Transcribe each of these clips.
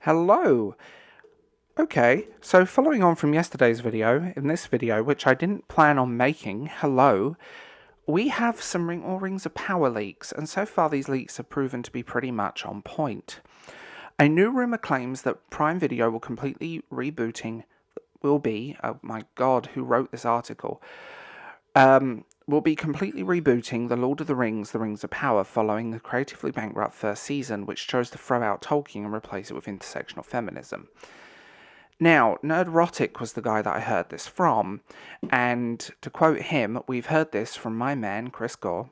Hello! Okay, so following on from yesterday's video, in this video, which I didn't plan on making, we have some Rings of Power leaks, and so far these leaks have proven to be pretty much on point. A new rumour claims that Prime Video will be, oh my god, who wrote this article? Will be completely rebooting The Lord of the Rings of Power following the creatively bankrupt first season, which chose to throw out Tolkien and replace it with intersectional feminism. Now, Nerdrotic was the guy that I heard this from, and to quote him, we've heard this from my man, Chris Gore,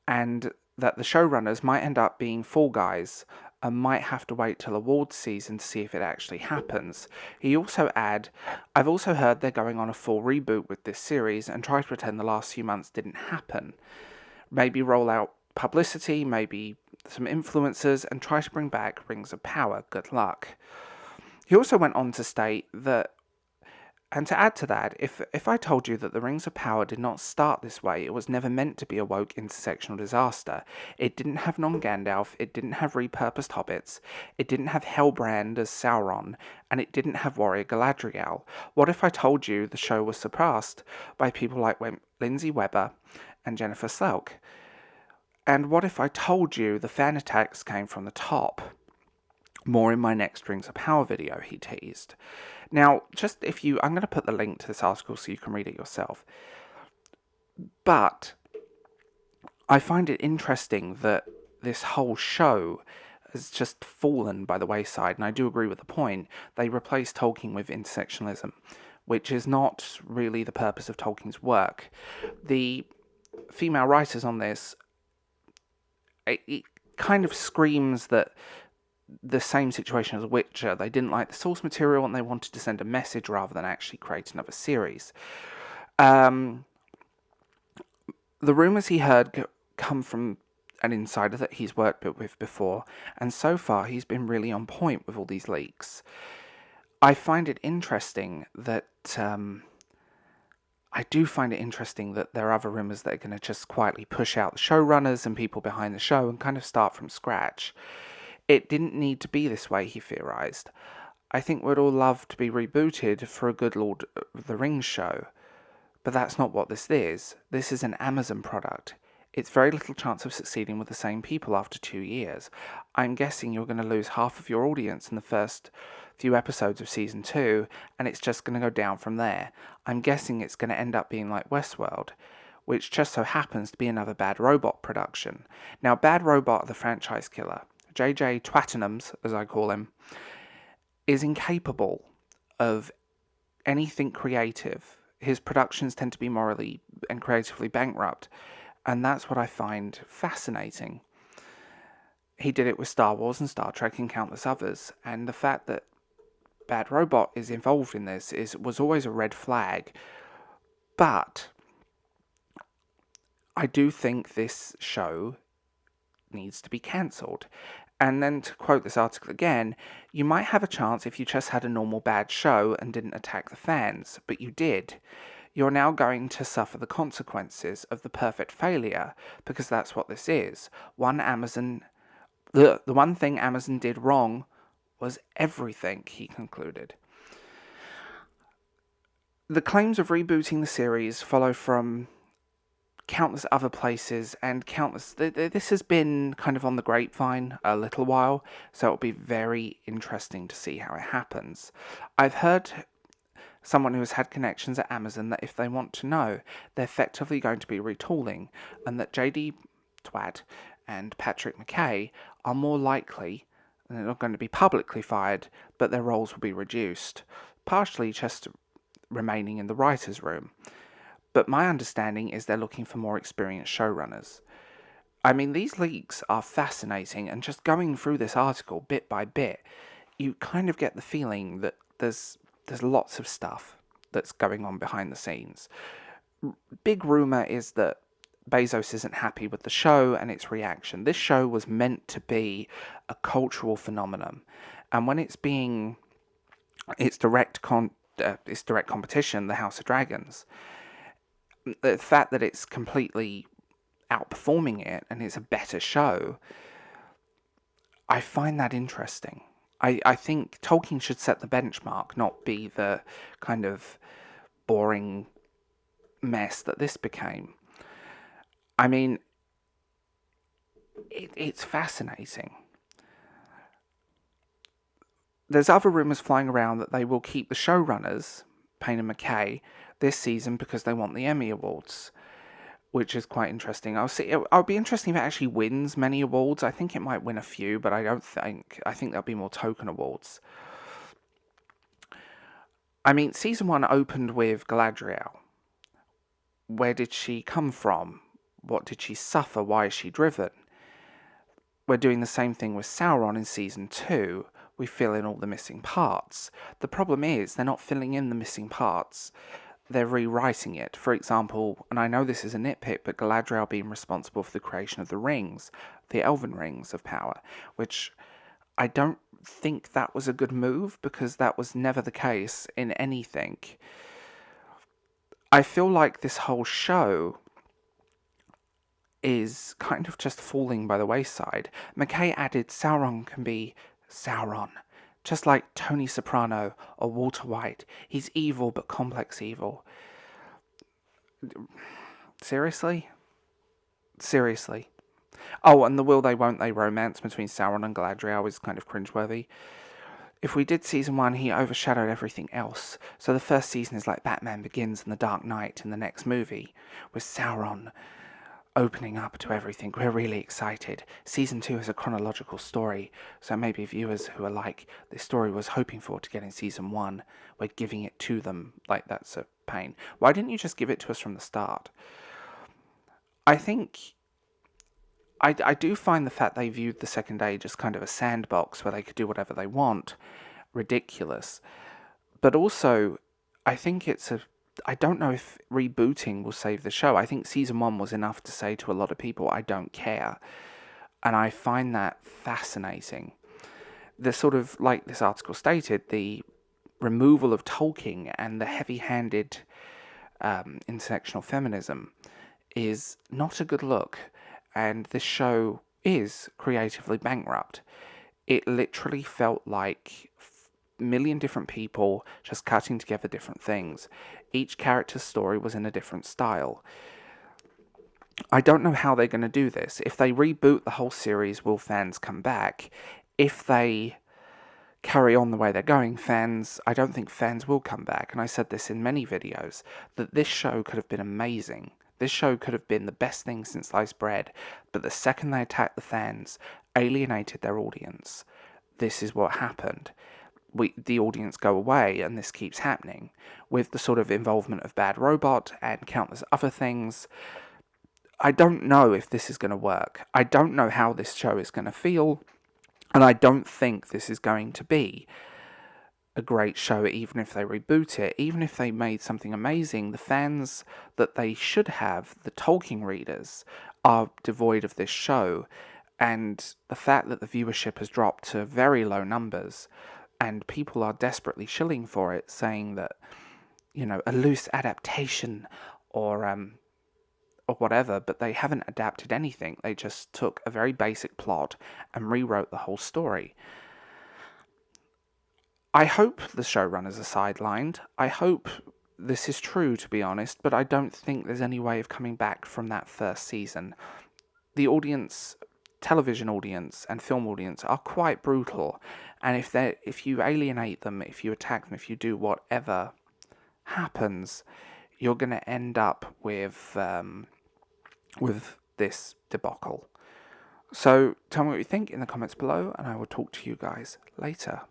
and that the showrunners might end up being Fall Guys and might have to wait till awards season to see if it actually happens. He also I've also heard they're going on a full reboot with this series and try to pretend the last few months didn't happen. Maybe roll out publicity, maybe some influencers, and try to bring back Rings of Power. Good luck. He also went on to state that, and to add to that, if I told you that the Rings of Power did not start this way, it was never meant to be a woke intersectional disaster. It didn't have non-Gandalf, it didn't have repurposed hobbits, it didn't have Hellbrand as Sauron, and it didn't have Warrior Galadriel. What if I told you the show was surpassed by people like Lindsay Weber and Jennifer Slelk? And what if I told you the fan attacks came from the top? More in my next Rings of Power video, he teased. Now, I'm going to put the link to this article so you can read it yourself. But I find it interesting that this whole show has just fallen by the wayside, and I do agree with the point. They replaced Tolkien with intersectionalism, which is not really the purpose of Tolkien's work. The female writers on this, it kind of screams that the same situation as Witcher. They didn't like the source material and they wanted to send a message rather than actually create another series. The rumours he heard come from an insider that he's worked with before, and so far he's been really on point with all these leaks. I find it interesting that there are other rumours that are going to just quietly push out the showrunners and people behind the show and kind of start from scratch. It didn't need to be this way, he theorised. I think we'd all love to be rebooted for a good Lord of the Rings show. But that's not what this is. This is an Amazon product. It's very little chance of succeeding with the same people after 2 years. I'm guessing you're going to lose half of your audience in the first few episodes of Season 2, and it's just going to go down from there. I'm guessing it's going to end up being like Westworld, which just so happens to be another Bad Robot production. Now, Bad Robot, the franchise killer, JJ Twattenhams, as I call him, is incapable of anything creative. His productions tend to be morally and creatively bankrupt, and that's what I find fascinating. He did it with Star Wars and Star Trek and countless others, and the fact that Bad Robot is involved in this was always a red flag. But I do think this show needs to be cancelled. And then, to quote this article again, you might have a chance if you just had a normal bad show and didn't attack the fans, but you did. You're now going to suffer the consequences of the perfect failure, because that's what this is. The one thing Amazon did wrong was everything, he concluded. The claims of rebooting the series follow from countless other places and this has been kind of on the grapevine a little while, so it'll be very interesting to see how it happens. I've heard someone who has had connections at Amazon that if they want to know, they're effectively going to be retooling, and that JD Twat and Patrick McKay are more likely, and they're not going to be publicly fired, but their roles will be reduced, partially just remaining in the writer's room. But my understanding is they're looking for more experienced showrunners. I mean, these leaks are fascinating, and just going through this article bit by bit, you kind of get the feeling that there's lots of stuff that's going on behind the scenes. Big rumour is that Bezos isn't happy with the show and its reaction. This show was meant to be a cultural phenomenon, and when its direct competition, The House of Dragons, the fact that it's completely outperforming it and it's a better show, I find that interesting. I think Tolkien should set the benchmark, not be the kind of boring mess that this became. I mean, it's fascinating. There's other rumours flying around that they will keep the showrunners, Payne and McKay, this season because they want the Emmy Awards, which is quite interesting. I'll be interesting if it actually wins many awards. I think it might win a few, but I think there'll be more token awards. I mean, season 1 opened with Galadriel. Where did she come from? What did she suffer? Why is she driven? We're doing the same thing with Sauron in season 2. We fill in all the missing parts. The problem is they're not filling in the missing parts. They're rewriting it. For example, and I know this is a nitpick, but Galadriel being responsible for the creation of the rings, the elven rings of power, which I don't think that was a good move because that was never the case in anything. I feel like this whole show is kind of just falling by the wayside. McKay added Sauron can be Sauron, just like Tony Soprano or Walter White. He's evil but complex evil. Seriously? Seriously. Oh, and the will they won't they romance between Sauron and Galadriel is kind of cringeworthy. If we did season 1, he overshadowed everything else. So the first season is like Batman Begins and The Dark Knight in the next movie, with Sauron opening up to everything. We're really excited. Season 2 is a chronological story, so maybe viewers who are like, this story was hoping for to get in season 1, we're giving it to them. Like, that's a pain. Why didn't you just give it to us from the start? I think I do find the fact they viewed the Second Age as kind of a sandbox where they could do whatever they want ridiculous. But also, I think I don't know if rebooting will save the show. I think season 1 was enough to say to a lot of people, I don't care. And I find that fascinating. The sort of, like this article stated, the removal of Tolkien and the heavy-handed intersectional feminism is not a good look. And this show is creatively bankrupt. It literally felt like a million different people just cutting together different things. Each character's story was in a different style. I don't know how they're going to do this. If they reboot the whole series, will fans come back? If they carry on the way they're going, I don't think fans will come back. And I said this in many videos, that this show could have been amazing. This show could have been the best thing since sliced bread, but the second they attacked the fans, alienated their audience, this is what happened. The audience go away, and this keeps happening, with the sort of involvement of Bad Robot and countless other things. I don't know if this is going to work. I don't know how this show is going to feel, and I don't think this is going to be a great show, even if they reboot it. Even if they made something amazing, the fans that they should have, the Tolkien readers, are devoid of this show. And the fact that the viewership has dropped to very low numbers, and people are desperately shilling for it, saying that, a loose adaptation or whatever, but they haven't adapted anything. They just took a very basic plot and rewrote the whole story. I hope the showrunners are sidelined. I hope this is true, to be honest, but I don't think there's any way of coming back from that first season. The audience, television audience and film audience, are quite brutal, and if you alienate them, if you attack them, if you do whatever happens, you're going to end up with this debacle. So tell me what you think in the comments below, and I will talk to you guys later.